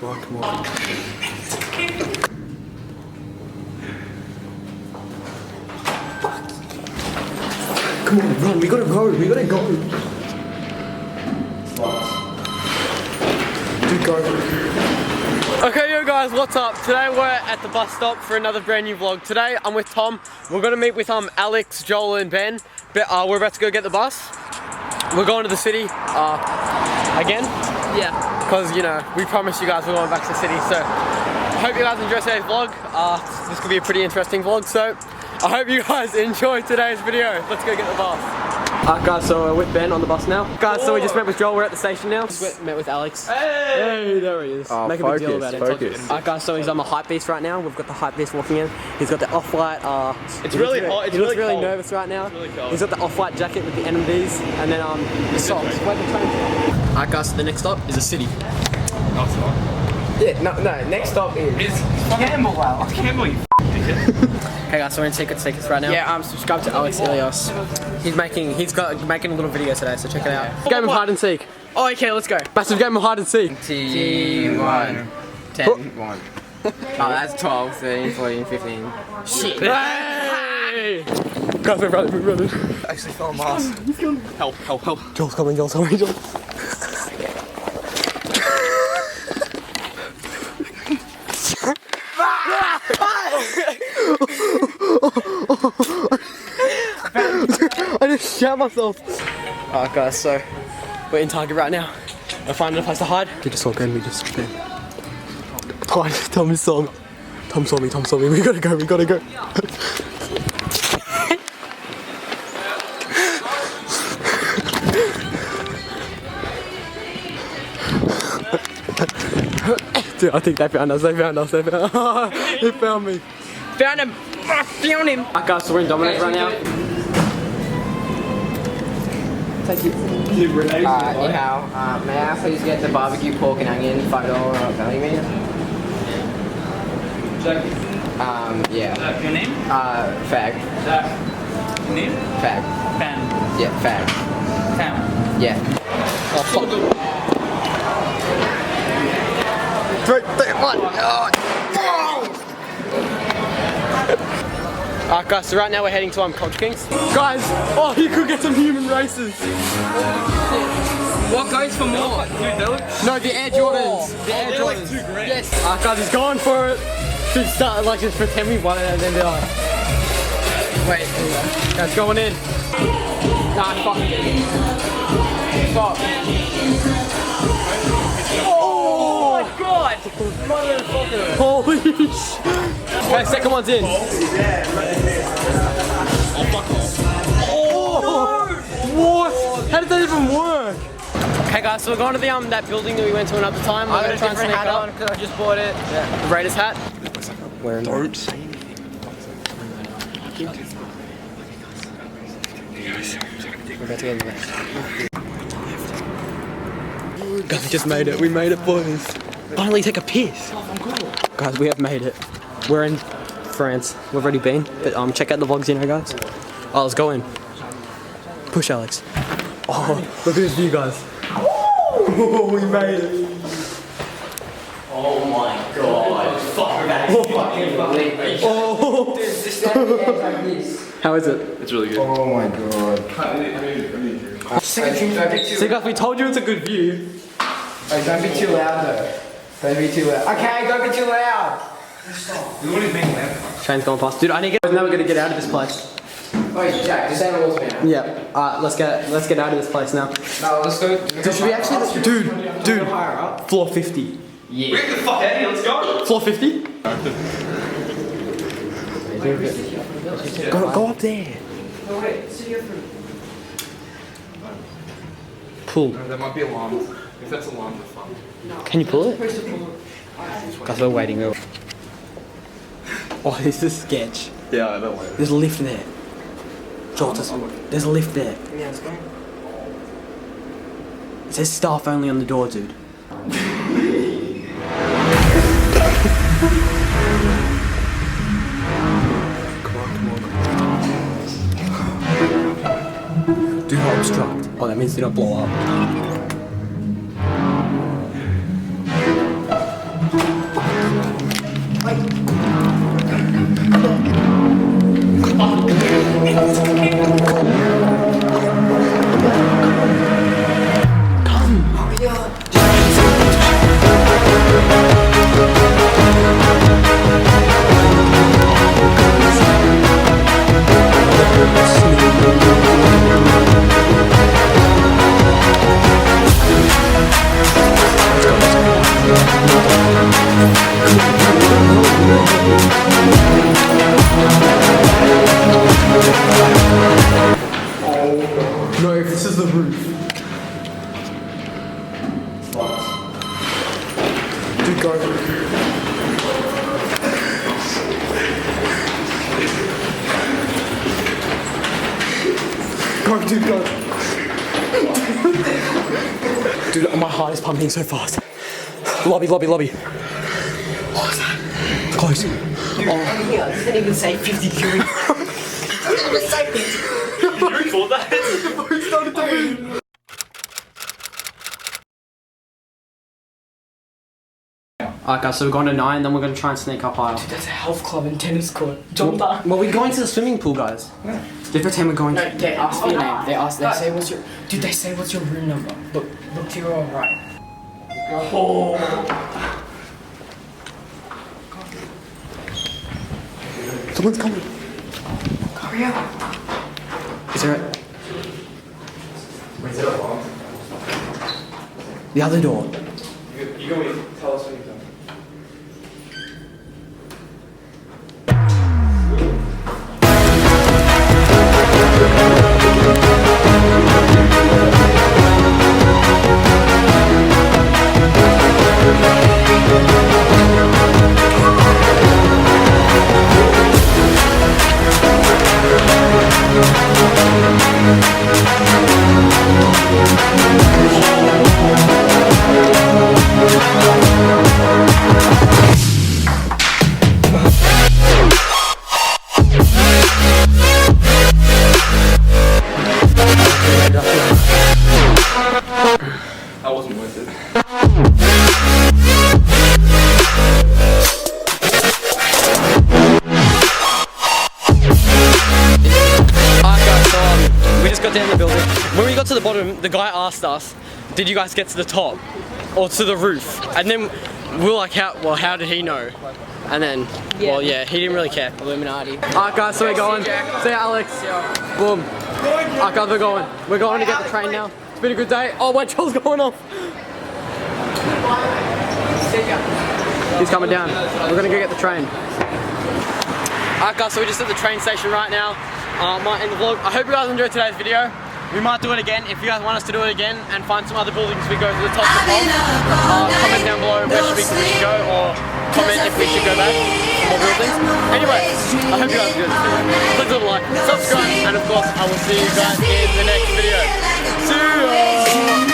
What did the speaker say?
Come on, come on. Come on, run, we gotta go, we gotta go. Dude, go. Okay, yo guys, what's up? Today we're at the bus stop for another brand new vlog. Today I'm with Tom. We're gonna meet with Alex, Joel and Ben. But we're about to go get the bus. We're going to the city again. Yeah. Because, you know, we promised you guys we're going back to the city. So, hope you guys enjoy today's vlog. This could be a pretty interesting vlog. So, I hope you guys enjoy today's video. Let's go get the bus. Guys, so we're with Ben on the bus now. Guys, so we just met with Joel. We're at the station now. Just met with Alex. Hey, there he is. Make a big deal about it. Guys, so he's on the hype beast right now. We've got the hype beast walking in. He's got the off-white. It's really hot. It's he looks really cold. nervous right now. It's really cold. He's got the off-white jacket with the NMDs and then the socks. Alright, guys, so the next stop is a city. Yeah, no, next stop is Campbell. Campbell, you Okay guys, so we're in Secrets right now. Yeah, subscribe to Alex Ilios. He's making a little video today, so check it out. Game of hide and seek. Oh, okay, let's go. Massive game of hide and seek. T1, 10, 1. Oh, that's 12, 13, 14, 15. Shit. Hey! Guys, we're running. actually fell a mask. Help. Joel's coming, Joel. I just shat myself. Alright guys, so we're in Target right now. We're finding a place to hide. We just walk in, we just stand. Tom saw me. Tom saw me. We gotta go. Dude, I think they found us. They found He found me. Found him! Found him! Alright guys, so we're in Domino's right now. Thank you. Ni hao. May I please get the barbecue pork and onion $5 value meal? Yeah. Your name? Fag. Your name? Fag. Fan. Yeah, fag. Fam. Yeah. Oh, fuck. 3, 2, 1. Alright guys, so right now we're heading to Culture Kings. Guys, oh, you could get some human races. What goes for more? No, the Air Jordans. The Air Jordans. $2 grand. Yes. Alright guys, he's going for it. Should start like just pretend we won it and then be like, wait, guys, going in. Nah, fuck. Fuck. Oh my god! Holy shit. Okay, second one's in. Oh! What? How did that even work? Okay guys, so we're going to that building that we went to another time. We're going to try and sneak up. because I just bought it. Yeah. The Raiders hat. Wearing don't say anything. We're about to go to the left. Guys, we just made it. We made it, boys. Finally take a piss. Guys, we have made it. We're in France. We've already been, but check out the vlogs, you know, guys. Oh, let's go in. Push, Alex. Oh, look at this view, guys. Oh, we made it. Oh my god. Fuck that. Oh. How is it? It's really good. Oh my god. So guys, we told you it's a good view. Wait, don't be too loud though. Don't be too loud. Okay, don't be too loud. What do you mean, man? Train's going past. Dude, I need to get. Now we're gonna get out of this place. Wait, Jack, just say the rules now. Yeah. Let's get out of this place now. No, let's go. Dude, should we actually? Dude. Higher up. Floor 50. Yeah. Get the fuck out of here, let's go! Floor 50? Go up there. No, wait, sit here for. Pull. That might be alarmed. If that's alarmed, it's fun. Can you pull it? Guys, we're waiting. Oh, this is sketch. Yeah, I don't like There's a lift there. Joel, there's a lift there. Yeah, let's go. It says staff only on the door, dude. Do not obstruct. Oh, that means do not blow up. Go. Go, dude, go. Dude, my heart is pumping so fast. Lobby. What was that? Close. Yeah, it didn't even say 50 curie. Did you record that? Alright guys, so we're going to 9, then we're going to try and sneak up higher. There's a health club and tennis court. Jump back. Well, we're going to the swimming pool, guys. They pretend we're going to... No, they ask for your name. They say what's your... Dude, they say what's your room number. Look to your right. Oh. Someone's coming. Hurry up. Is there a... Is it alarm? The other door. You go tell us when you're done. That wasn't worth it. Alright guys, so we just got down the building. When we got to the bottom, the guy asked us, did you guys get to the top? Or to the roof? And then we were like, how did he know? And then, well yeah, he didn't really care. Illuminati. Alright guys, so we're going. See ya, Alex. Boom. Alright guys, we're going. We're going to get the train now. It's been a good day. Oh, my trol's going off. He's coming down. We're gonna go get the train. Alright guys, so we're just at the train station right now. Might end the vlog. I hope you guys enjoyed today's video. We might do it again. If you guys want us to do it again and find some other buildings we go to the top of, comment down below where we should go, or comment if we should go back to more buildings. Anyway, I hope you guys enjoyed this video. Click the like, subscribe, and of course I will see you guys in the next video. See ya!